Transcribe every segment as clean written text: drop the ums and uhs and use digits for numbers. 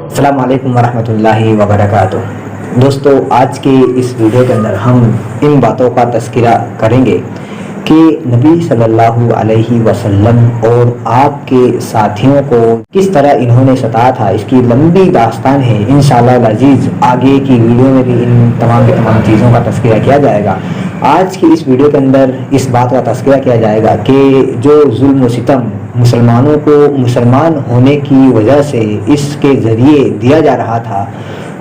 السلام علیکم ورحمۃ اللہ وبرکاتہ۔ دوستو، آج کے اس ویڈیو کے اندر ہم ان باتوں کا تذکرہ کریں گے کہ نبی صلی اللہ علیہ وسلم اور آپ کے ساتھیوں کو کس طرح انہوں نے ستایا تھا۔ اس کی لمبی داستان ہے، انشاءاللہ العزیز آگے کی ویڈیو میں بھی ان تمام چیزوں کا تذکرہ کیا جائے گا۔ آج کی اس ویڈیو کے اندر اس بات کا تذکرہ کیا جائے گا کہ جو ظلم و ستم مسلمانوں کو مسلمان ہونے کی وجہ سے اس کے ذریعے دیا جا رہا تھا،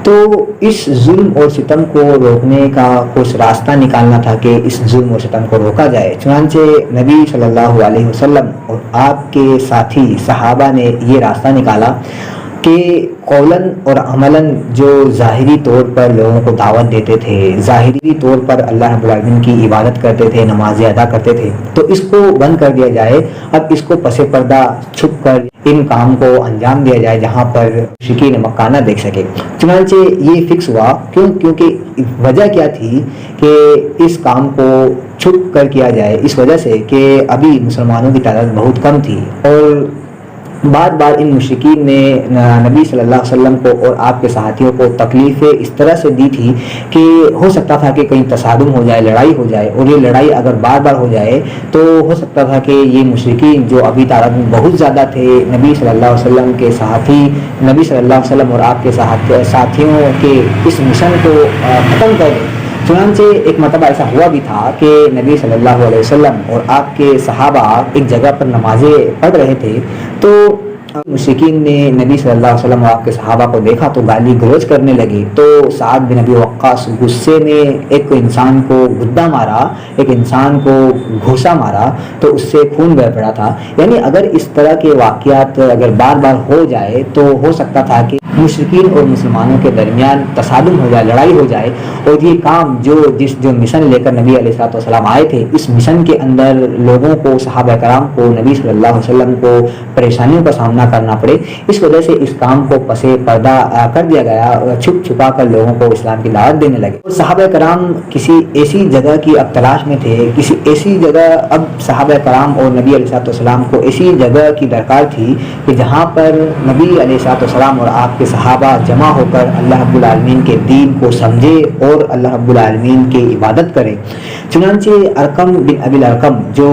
تو اس ظلم اور ستم کو روکنے کا کچھ راستہ نکالنا تھا کہ اس ظلم و ستم کو روکا جائے۔ چنانچہ نبی صلی اللہ علیہ وسلم اور آپ کے ساتھی صحابہ نے یہ راستہ نکالا کہ قولاً اور عملاً جو ظاہری طور پر لوگوں کو دعوت دیتے تھے، ظاہری طور پر اللہ رب العالمین کی عبادت کرتے تھے، نمازیں ادا کرتے تھے، تو اس کو بند کر دیا جائے۔ اب اس کو پس پردہ چھپ کر ان کام کو انجام دیا جائے جہاں پر مشرکین مکہ نہ دیکھ سکے۔ چنانچہ یہ فکس ہوا، کیونکہ وجہ کیا تھی کہ اس کام کو چھپ کر کیا جائے، اس وجہ سے کہ ابھی مسلمانوں کی تعداد بہت کم تھی اور بار بار ان مشرکین نے نبی صلی اللہ علیہ وسلم کو اور آپ کے ساتھیوں کو تکلیفیں اس طرح سے دی تھی کہ ہو سکتا تھا کہ کہیں تصادم ہو جائے، لڑائی ہو جائے، اور یہ لڑائی اگر بار بار ہو جائے تو ہو سکتا تھا کہ یہ مشرکین جو ابھی تعداد میں بہت زیادہ تھے، نبی صلی اللہ علیہ وسلم کے ساتھی، نبی صلی اللہ علیہ وسلم اور آپ کے ساتھیوں کے اس مشن کو ختم کر دیں۔ چنانچہ ایک مرتبہ ایسا ہوا بھی تھا کہ نبی صلی اللہ علیہ وسلم اور آپ کے صحابہ ایک جگہ پر نمازیں پڑھ رہے تھے، تو مشرکین نے نبی صلی اللہ علیہ وسلم اور آپ کے صحابہ کو دیکھا تو گالی گلوچ کرنے لگے۔ تو سعد بن ابی وقاص غصے میں ایک انسان کو گدا مارا، ایک انسان کو گھوسا مارا، تو اس سے خون بہہ پڑا تھا۔ یعنی اگر اس طرح کے واقعات اگر بار بار ہو جائے تو ہو سکتا تھا کہ مشرکین اور مسلمانوں کے درمیان تصادم ہو جائے، لڑائی ہو جائے، اور یہ کام جو مشن لے کر نبی علیہ الصلوۃ والسلام آئے تھے، اس مشن کے اندر لوگوں کو، صحابہ کرام کو، نبی صلی اللہ علیہ وسلم کو پریشانیوں کا سامنا کرنا پڑے۔ اس وجہ سے اس کام کو پس پردہ کر دیا گیا، چھپ چھپا کر لوگوں کو اسلام کی دعوت دینے لگے۔ اور صحابہ کرام کسی ایسی جگہ کی اب تلاش میں تھے، کسی ایسی جگہ، اب صحابہ کرام اور نبی علیہ الصلوۃ والسلام کو ایسی جگہ کی درکار تھی کہ جہاں پر نبی علیہ الصلوۃ والسلام اور آپ کے صحابہ جمع ہو کر اللہ رب العالمین کے دین کو سمجھے اور اللہ رب العالمین کی عبادت کریں۔ چنانچہ ارقم بن ابی الارقم جو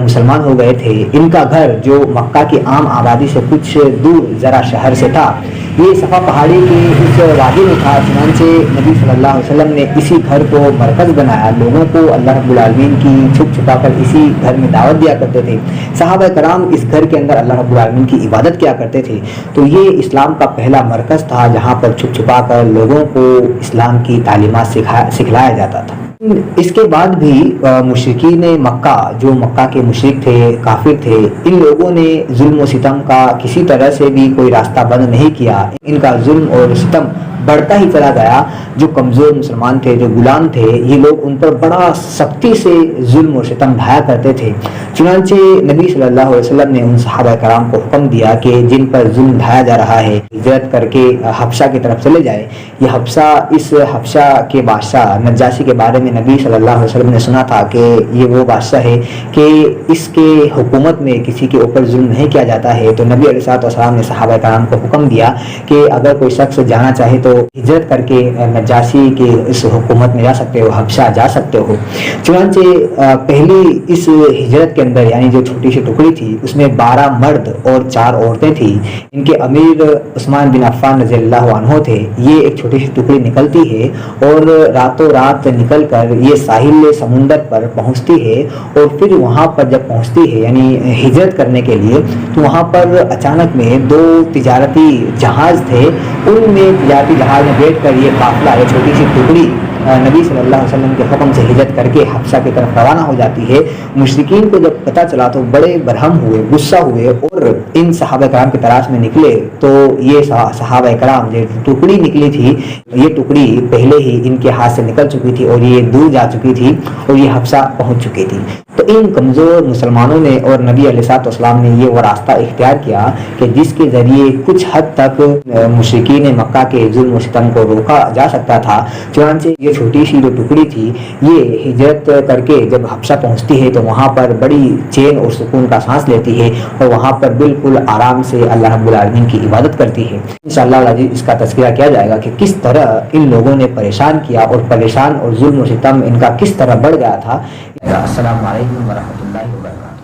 مسلمان ہو گئے تھے، ان کا گھر جو مکہ کی عام آبادی سے کچھ دور ذرا شہر سے تھا، یہ صفا پہاڑی کی اس وادی میں تھا۔ چنانچہ نبی صلی اللہ علیہ وسلم نے اسی گھر کو مرکز بنایا، لوگوں کو اللہ رب العالمین کی چھپ چھپا کر اسی گھر میں دعوت دیا کرتے تھے۔ صحابہ کرام اس گھر کے اندر اللہ رب العالمین کی عبادت کیا کرتے تھے۔ تو یہ اسلام کا پہلا مرکز تھا جہاں پر چھپ چھپا کر لوگوں کو اسلام کی تعلیمات سکھلایا جاتا تھا۔ اس کے بعد بھی مشرکین مکہ، جو مکہ کے مشرک تھے، کافر تھے، ان لوگوں نے ظلم و ستم کا کسی طرح سے بھی کوئی راستہ بند نہیں کیا۔ ان کا ظلم اور ستم بڑھتا ہی چلا گیا۔ جو کمزور مسلمان تھے، جو غلام تھے، یہ لوگ ان پر بڑا سختی سے ظلم و ستم ڈھایا کرتے تھے۔ چنانچہ نبی صلی اللہ علیہ وسلم نے ان صحابہ کرام کو حکم دیا کہ جن پر ظلم ڈھایا جا رہا ہے، ہجرت کر کے حبشہ کی طرف چلے جائے۔ یہ حبشہ، اس حبشہ کے بادشاہ نجاشی کے بارے میں نبی صلی اللہ علیہ وسلم نے سنا تھا کہ یہ وہ بادشاہ ہے کہ اس کے حکومت میں کسی کے اوپر ظلم نہیں کیا جاتا ہے۔ تو نبی علیہ الصلوۃ والسلام نے صحابہ کرام کو حکم دیا کہ اگر کوئی شخص جانا چاہے تو ہجرت کر کے نجاشی کے اس حکومت میں جا سکتے ہو، حبشہ جا سکتے ہو۔ چنانچہ پہلی اس ہجرت کے اندر، یعنی جو چھوٹی سی ٹکڑی تھی، اس میں 12 مرد اور 4 عورتیں تھیں۔ ان کے امیر عثمان بن عفان رضی اللہ عنہ تھے۔ یہ ایک چھوٹی سی ٹکڑی نکلتی ہے اور راتوں رات نکل کر یہ ساحل سمندر پر پہنچتی ہے، اور پھر وہاں پر جب پہنچتی ہے، یعنی ہجرت کرنے کے لیے، تو وہاں پر اچانک میں 2 تجارتی جہاز تھے۔ ان میں تجارتی جہاز میں بیٹھ کر یہ قافلہ، یہ چھوٹی سی ٹکڑی نبی صلی اللہ علیہ وسلم کے حکم سے ہجرت کر کے حبشہ کی طرف روانہ ہو جاتی ہے۔ مشرکین کو جب پتہ چلا تو بڑے برہم ہوئے، غصہ ہوئے، اور ان صحابہ کرام کی تلاش میں نکلے۔ تو یہ صحابہ کرام جو ٹکڑی نکلی تھی، یہ ٹکڑی پہلے ہی ان کے ہاتھ سے نکل چکی تھی اور یہ دور جا چکی تھی اور یہ حبشہ پہنچ چکی تھی۔ تو ان کمزور مسلمانوں نے اور نبی علیہ السلام نے یہ وہ راستہ اختیار کیا کہ جس کے ذریعے کچھ حد تک مشرکین مکہ کے ظلم و ستم کو روکا جا سکتا تھا۔ چنانچہ یہ چھوٹی سی جو ٹکڑی تھی یہ ہجرت کر کے جب حبشہ پہنچتی ہے تو وہاں پر بڑی چین اور سکون کا سانس لیتی ہے اور وہاں پر بالکل آرام سے اللہ رب العالمین کی عبادت کرتی ہے۔ انشاءاللہ العزیز اس کا تذکرہ کیا جائے گا کہ کس طرح ان لوگوں نے پریشان کیا اور پریشان اور ظلم و ستم ان کا کس طرح بڑھ گیا تھا۔ السلام علیکم ورحمۃ اللہ وبرکاتہ۔